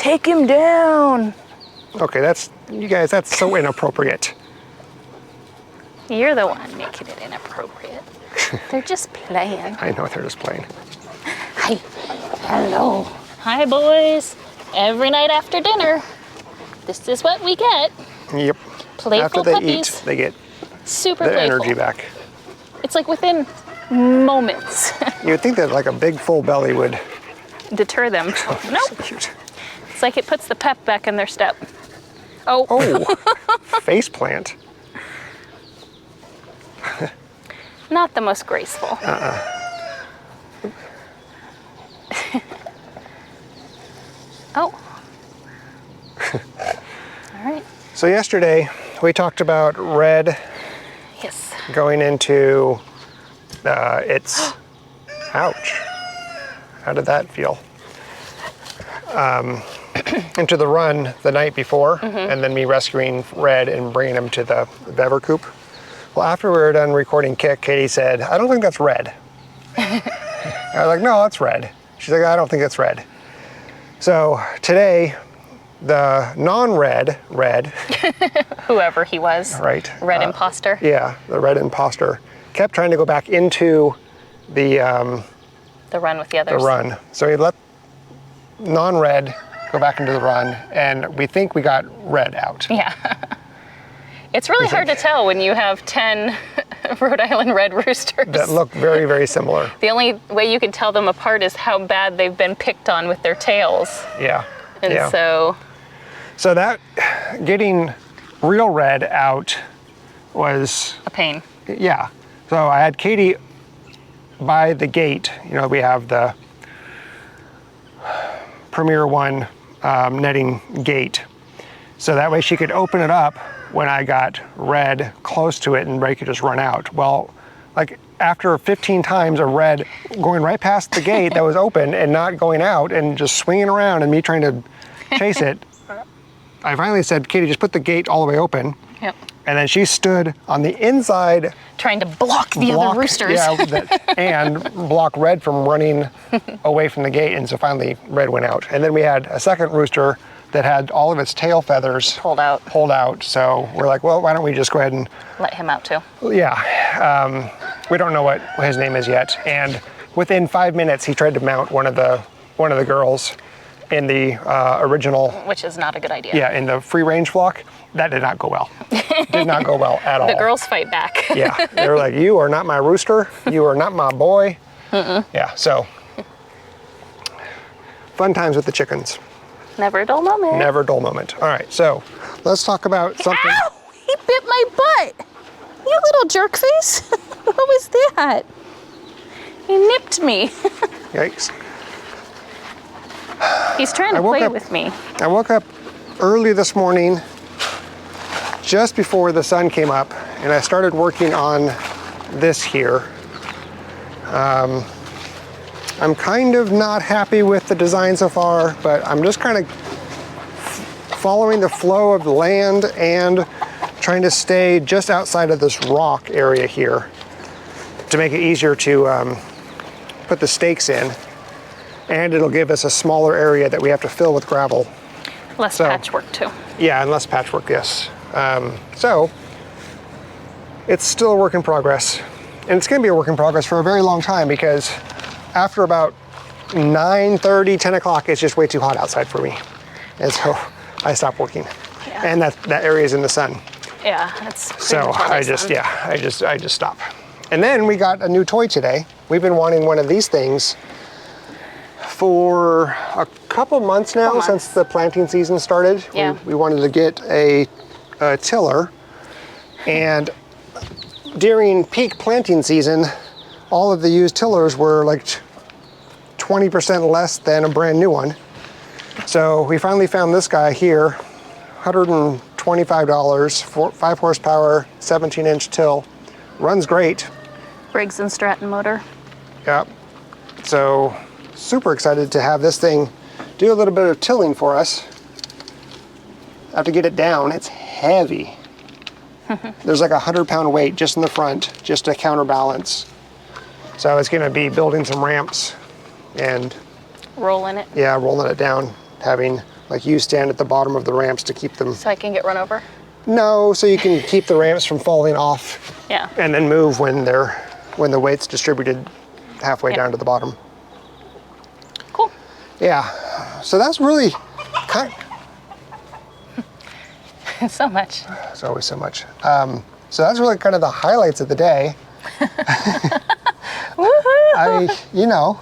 Take him down. Okay, you guys, that's so inappropriate. You're the one making it inappropriate. They're just playing. I know, they're just playing. Hi. Hello. Hi, boys. Every night after dinner, this is what we get. Yep. Playful After they puppies. eat, they get Super the playful. energy back. It's like within moments. You would think that like a big full belly would Deter them. Nope. So cute. It's like it puts the pep back in their step. Oh. Oh, face plant. Not the most graceful. Oh. All right. So yesterday we talked about Red Yes. going into its, ouch, how did that feel? Into the run the night before, and then me rescuing Red and bringing him to the beaver coop. Well, after we were done recording Kick, Katie said, I don't think that's Red. I was like, no, that's Red. She's like, I don't think that's Red. So today, the non-Red Red, Whoever he was. right? Red imposter. Yeah, the Red imposter kept trying to go back into the run with the others. run. So he let non-Red go back into the run, and we think we got Red out. Yeah. It's really hard to tell when you have 10 Rhode Island red roosters. That look very, very similar. The only way you can tell them apart is how bad they've been picked on with their tails. Yeah. And yeah. so that getting real Red out was a pain. yeah. So I had Katie by the gate. You know, we have the Premier One netting gate. So that way she could open it up when I got Red close to it and Red could just run out. Well, like after 15 times of Red going right past the gate that was open and not going out and just swinging around and me trying to chase it, I finally said, Katie, just put the gate all the way open. Yep. And then she stood on the inside. Trying to block the other roosters. Yeah, and block Red from running away from the gate. And so finally Red went out. And then we had a second rooster that had all of its tail feathers pulled out. So we're like, well, why don't we just go ahead and let him out too? Yeah. We don't know what his name is yet. And within 5 minutes, he tried to mount one of the girls in the original. Which is not a good idea. Yeah, in the free range flock. That did not go well. Did not go well at all. The girls fight back. Yeah, they were like, you are not my rooster. You are not my boy. Yeah, so fun times with the chickens. Never a dull moment. Never a dull moment. All right, so let's talk about something. Ow! He bit my butt. You little jerk face. What was that? He nipped me. Yikes. He's trying to play with me. I woke up early this morning, just before the sun came up, and I started working on this here. I'm kind of not happy with the design so far, but I'm just kind of following the flow of the land and trying to stay just outside of this rock area here to make it easier to put the stakes in. And it'll give us a smaller area that we have to fill with gravel. Less patchwork too. Yeah, and less patchwork, yes. So it's still a work in progress. And it's gonna be a work in progress for a very long time because after about 9:30, 10 o'clock, it's just way too hot outside for me. And so I stop working. Yeah. And that area is in the sun. Yeah, that's So I just stop. And then we got a new toy today. We've been wanting one of these things for a couple months now, since the planting season started. Yeah. We wanted to get a tiller, and during peak planting season, all of the used tillers were like 20% less than a brand new one. So we finally found this guy here, $125, 5 horsepower, 17-inch till, runs great. Briggs & Stratton motor. Yep. So super excited to have this thing do a little bit of tilling for us. I have to get it down. It's heavy. There's like a 100-pound weight just in the front, just to counterbalance. So it's going to be building some ramps and rolling it. Yeah, rolling it down, having Like you stand at the bottom of the ramps to keep them. So I can get run over? No, so you can keep the ramps from falling off. Yeah. And then move when the weight's distributed halfway down to the bottom. Cool. Yeah. So that's really kind. So much. It's always so much. So that's really kind of the highlights of the day.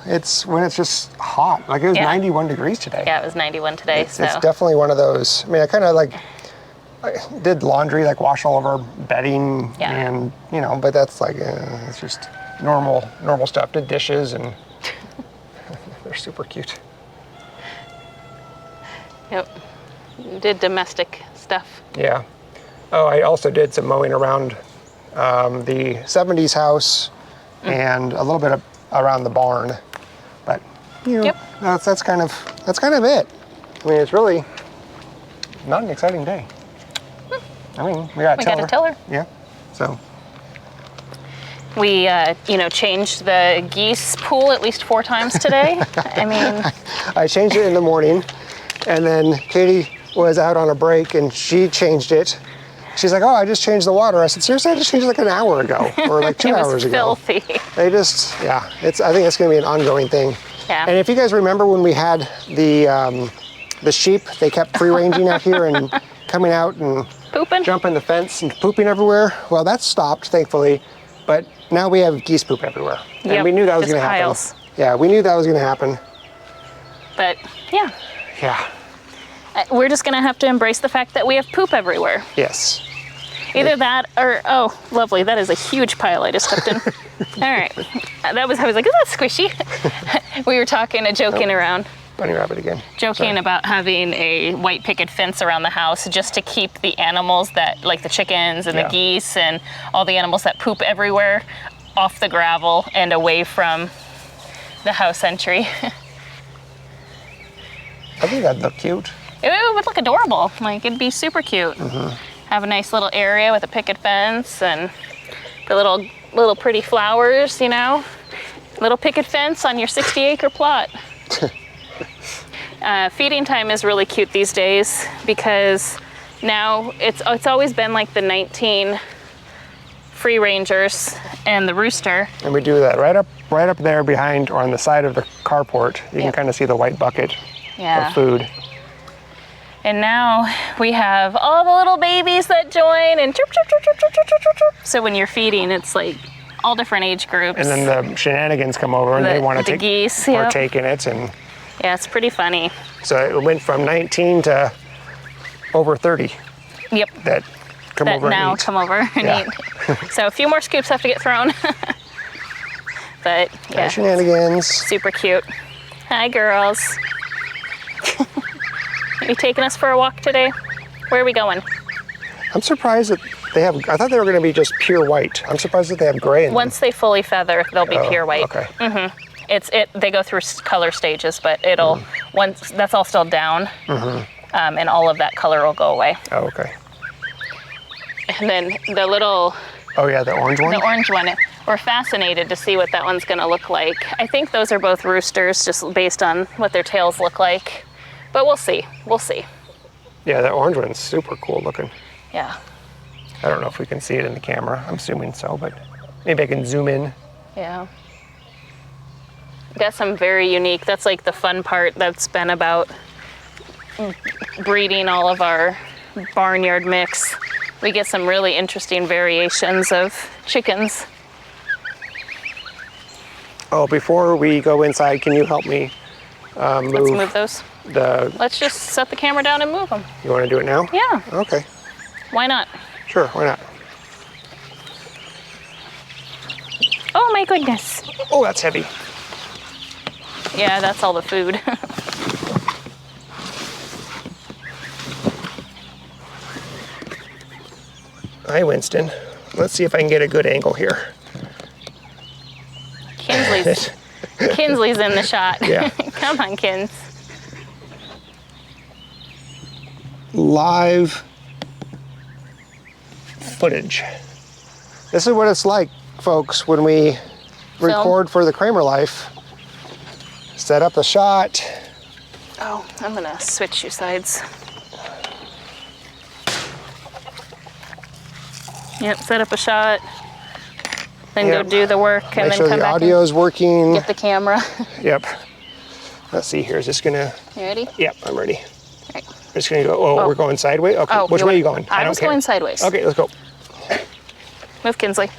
It's when it's just hot. Like it was 91 degrees today. Yeah, it was 91 today. It's definitely one of those. I mean, I kind of I did laundry, like wash all of our bedding, and but that's like it's just normal stuff. Did dishes, and they're super cute. Yep. Did domestic stuff. Yeah. Oh, I also did some mowing around the 70s house and a little bit around the barn, but that's kind of it. I mean, it's really not an exciting day. I mean, we got a tiller. Yeah. So we changed the geese pool at least 4 times today. I mean, I changed it in the morning, and then Katie was out on a break and she changed it. She's like, "Oh, I just changed the water." I said, "Seriously? I just changed it like an hour ago, or like 2 hours ago." Filthy. They just, I think it's going to be an ongoing thing. Yeah. And if you guys remember when we had the sheep, they kept free ranging out here and coming out and pooping, jumping the fence and pooping everywhere. Well, that stopped, thankfully. But now we have geese poop everywhere, and we knew that was going to happen. Yeah, we knew that was going to happen. But yeah. Yeah. We're just going to have to embrace the fact that we have poop everywhere. Yes. Either that or, oh, lovely, that is a huge pile I just stepped in. All right. I was like, is that squishy? We were joking around. Bunny rabbit again. Joking about having a white picket fence around the house just to keep the animals that, like the chickens and the geese and all the animals that poop everywhere off the gravel and away from the house entry. I think that'd look cute. It would look adorable. Like, it'd be super cute. Have a nice little area with a picket fence and the little pretty flowers, Little picket fence on your 60-acre plot. Feeding time is really cute these days because now it's always been like the 19 free rangers and the rooster. And we do that right up there behind or on the side of the carport. You can kind of see the white bucket of food. And now we have all the little babies that join and chirp, chirp, chirp, chirp, chirp, chirp, chirp, chirp. So when you're feeding, it's like all different age groups. And then the shenanigans come over and they want to Geese, partake in it. And yeah, it's pretty funny. So it went from 19 to over 30. Yep. That come over and eat. Come over and eat. So a few more scoops have to get thrown. But yeah, shenanigans. Super cute. Hi, girls. Are you taking us for a walk today? Where are we going? I'm surprised that they have, I thought they were going to be just pure white. I'm surprised that they have gray in them. Once they fully feather, they'll be pure white. Okay. They go through color stages, but once that's all still down, and all of that color will go away. Oh, okay. And then the little... Oh yeah, the orange one? The orange one. We're fascinated to see what that one's going to look like. I think those are both roosters, just based on what their tails look like. But we'll see. We'll see. Yeah, that orange one's super cool looking. Yeah. I don't know if we can see it in the camera. I'm assuming so, but maybe I can zoom in. Yeah. Got some very unique, that's like the fun part that's been about breeding all of our barnyard mix. We get some really interesting variations of chickens. Oh, before we go inside, can you help me move? Let's move those. Let's just set the camera down and move them. You want to do it now? Yeah. Okay. Why not? Sure, why not? Oh my goodness. Oh, that's heavy. Yeah, that's all the food. Hi, Winston. Let's see if I can get a good angle here. Kinsley's in the shot. Yeah. Come on, Kins. Live footage. This is what it's like, folks, when we record for the Kraemer Life. Set up a shot, Oh, I'm gonna switch you sides. Yep, set up a shot, then go do the work, and Make then sure come the back audio is working. get the camera. Yep. Let's see here. Is this gonna? You ready? Yep, I'm ready. All right. I'm just gonna go. Oh, we're going sideways. Okay. Oh, Which way are you going? I don't was care. going sideways. Okay, let's go. Move, Kinsley.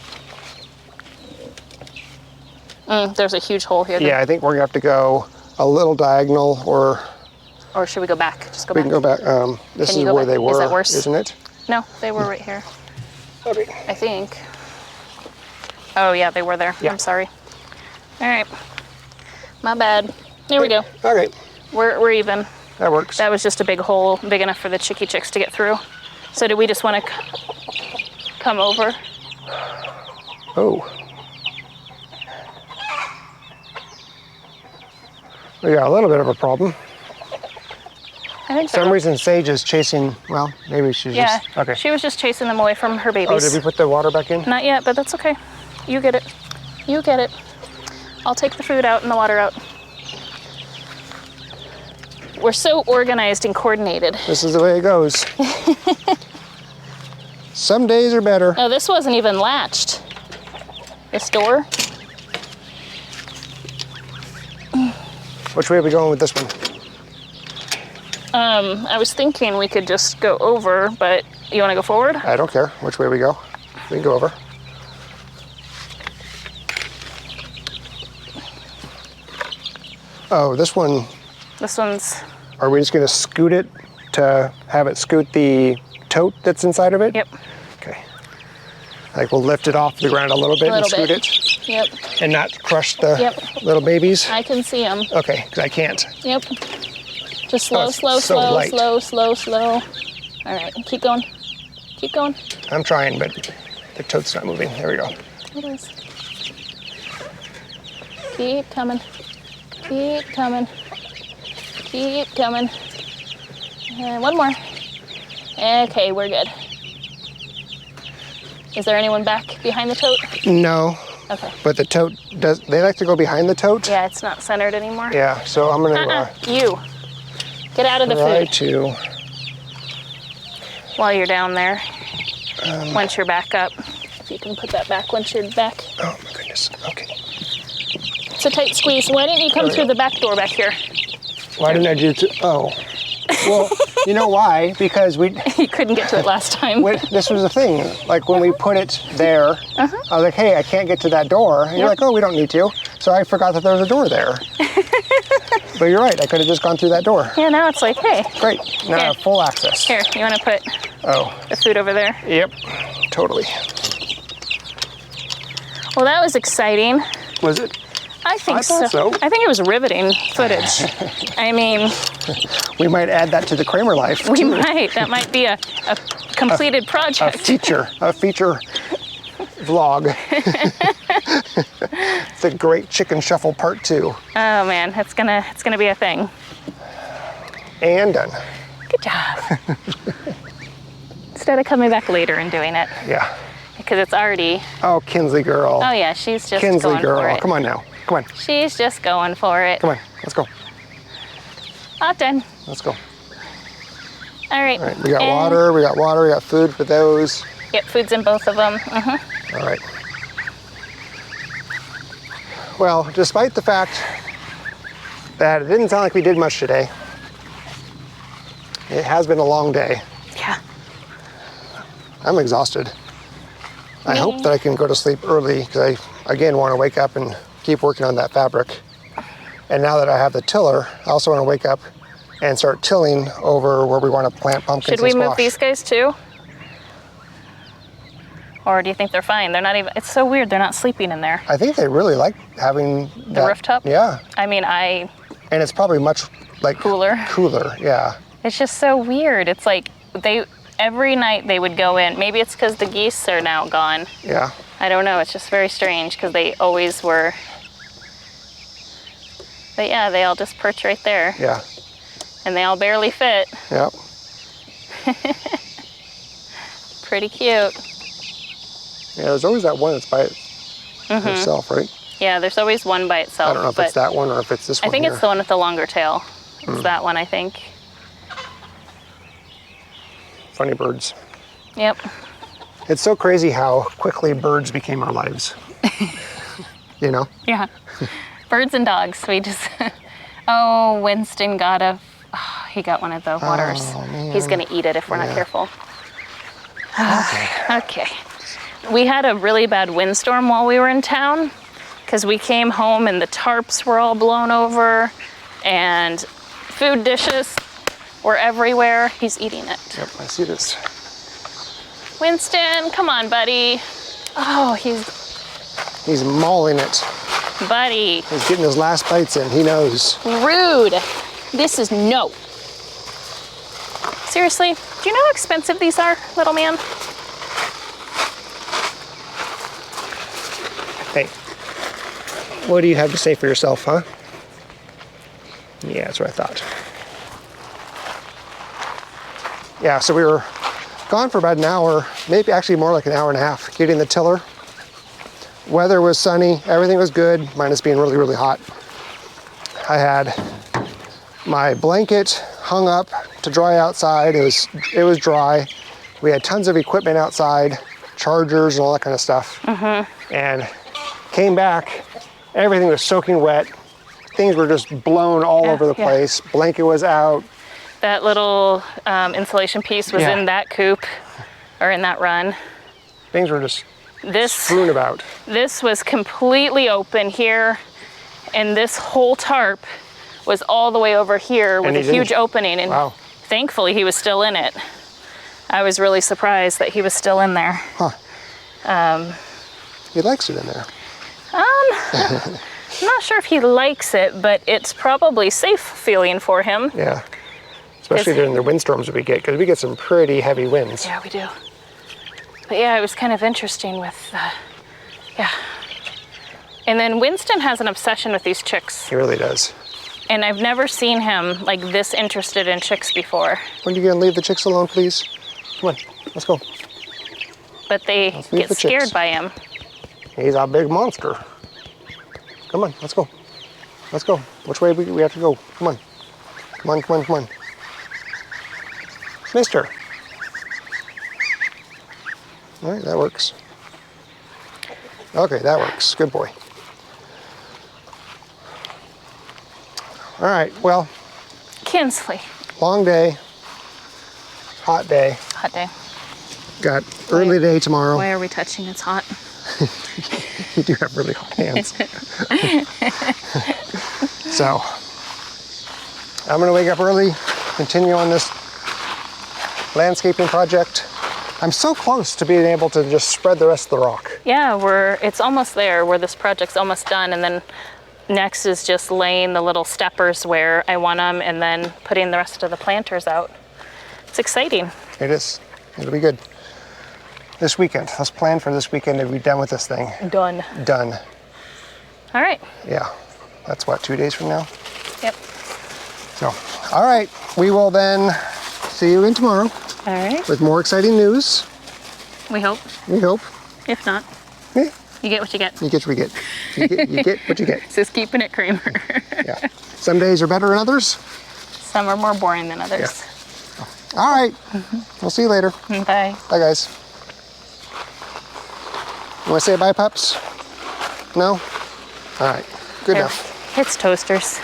There's a huge hole here. Yeah, I think we're gonna have to go a little diagonal, or should we go back? Just go we back. can go back. This Can is you go where back? they were, Is that worse? isn't it? No, they were right here. Okay. I think. Oh yeah, they were there. Yeah. I'm sorry. All right. My bad. There we go. Okay. We're even. That works. That was just a big hole, big enough for the chicks to get through. So do we just want to come over? Oh. We got a little bit of a problem. I think For so. some reason, Sage is chasing. Well, maybe she's Yeah. just. Okay. She was just chasing them away from her Oh, babies. did we put the water back in? Not yet, but that's okay. You get it. You get it. I'll take the food out and the water out. We're so organized and coordinated. This is the way it goes. Some days are better. Oh, this wasn't even latched. This door. Which way are we going with this one? I was thinking we could just go over, but you want to go forward? I don't care which way we go. We can go over. Oh, this one, This one's, are we just gonna scoot it to have it scoot the tote that's inside of it? yep, Okay. Like we'll lift it off the ground a little bit and scoot it Yep, and not crush the Yep. little babies? I can see them. Okay, because I can't. Yep. Just slow, it's slow, so slow, light. slow, slow, slow. All right, keep going. Keep going. I'm trying, but the tote's not moving. There we go. It is. Keep coming. Keep coming. Keep coming. And one more. Okay, we're good. Is there anyone back behind the tote? No, Okay. but the tote does, they like to go behind the tote? Yeah, it's not centered anymore. Yeah, so I'm gonna You. Get out of the try food to, while you're down there. Once you're back up. If you can put that back once you're back. oh my goodness, okay. It's a tight squeeze. Why didn't you come through the back door back here? Why didn't I do it? Oh, well, you know why? Because You couldn't get to it last time. this was the thing. Like when we put it there, I was like, hey, I can't get to that door. And you're like, oh, we don't need to. So I forgot that there was a door there. But you're right, I could have just gone through that door. Yeah, now it's like, hey, Great, now I have full access. here, you want to put Oh, the food over there? yep, totally. Well, that was exciting. Was it? I think I thought so. I think it was riveting footage. I mean, We might add that to the Kraemer life. we too. might. That might be a completed A project. feature vlog. The Great Chicken Shuffle Part 2. Oh man, it's gonna be a thing. And done. Good job. Instead of coming back later and doing it, Yeah. because it's already. Oh, Kinsley girl. Oh yeah, she's just Kinsley going for girl. it. Come on now. Come on. She's just going for it. Come on. Let's go. All done. Let's go. All right. All right. We got And- water. We got food for those. Yep, food's in both of them. All right. Well, despite the fact that it didn't sound like we did much today, it has been a long day. Yeah. I'm exhausted. I hope that I can go to sleep early because I, again, want to wake up and keep working on that fabric. And now that I have the tiller, I also want to wake up and start tilling over where we want to plant pumpkins Should we and squash. move these guys too? Or do you think they're fine? They're not even, it's so weird, they're not sleeping in there. I think they really like having The rooftop? Yeah. I mean, And it's probably much like Cooler. Cooler, yeah. it's just so weird. It's like every night they would go in. Maybe it's because the geese are now gone. Yeah. I don't know, it's just very strange because they always were. But yeah, they all just perch right there. Yeah. And they all barely fit. Yeah. Pretty cute. Yeah, there's always that one that's by itself, right? Yeah, there's always one by itself. I don't know if but it's that one or if it's this one I think here. it's the one with the longer tail. It's that one, I think. Funny birds. Yep. It's so crazy how quickly birds became our lives. You know? Yeah. Birds and dogs. We just. Oh, Winston got he got one of the waters. Oh, man. He's gonna eat it if we're not careful. Okay. Okay. We had a really bad windstorm while we were in town because we came home and the tarps were all blown over and food dishes were everywhere. He's eating it. Yep, I see this. Winston, come on, buddy. Oh, He's mauling it. buddy. He's getting his last bites in, he knows. Rude. This is no. Seriously, do you know how expensive these are, little man? Hey, what do you have to say for yourself, huh? Yeah, that's what I thought. Yeah, so we were gone for about an hour, maybe actually more like an hour and a half, getting the tiller. Weather was sunny, everything was good, minus being really, really hot. I had my blanket hung up to dry outside. It was dry. We had tons of equipment outside, chargers and all that kind of stuff. And came back, everything was soaking wet. Things were just blown all over the place. Blanket was out. That little insulation piece was in that coop, or in that run. Things were just strewn about. This was completely open here, and this whole tarp was all the way over here with a huge opening, and thankfully he was still in it. I was really surprised that he was still in there. Huh. He likes it in there. I'm not sure if he likes it, but it's probably safe feeling for him. Yeah, especially during the windstorms that we get, because we get some pretty heavy winds. Yeah, we do. But yeah, it was kind of interesting with, And then Winston has an obsession with these chicks. He really does. And I've never seen him like this interested in chicks before. When are you gonna leave the chicks alone, please? Come on, let's go. But they get scared by him. He's a big monster. Come on, let's go. Let's go. Which way we have to go? Come on. Come on, come on, come on. Mister. All right, that works. Okay, that works. Good boy. All right, well. Kinsley. Long day. Hot day. Hot day. Got early day tomorrow. Why are we touching? It's hot. You do have really hot hands. So, I'm gonna wake up early, continue on this landscaping project. I'm so close to being able to just spread the rest of the rock. Yeah, it's almost there, where this project's almost done, and then next is just laying the little steppers where I want them, and then putting the rest of the planters out. It's exciting. It is. It'll be good. This weekend, let's plan for this weekend to be done with this thing. Done. Done. All right. Yeah, that's what, 2 days from now? Yep. So, all right, we will then see you again tomorrow. All right. With more exciting news. We hope. We hope. If not, yeah. You get what you get. You get what you get. You get what you get. This is keeping it Kraemer. Yeah. Some days are better than others. Some are more boring than others. Yeah. All right. We'll see you later. Bye. Bye, guys. You want to say bye, pups? No? All right. Good enough. It's toasters.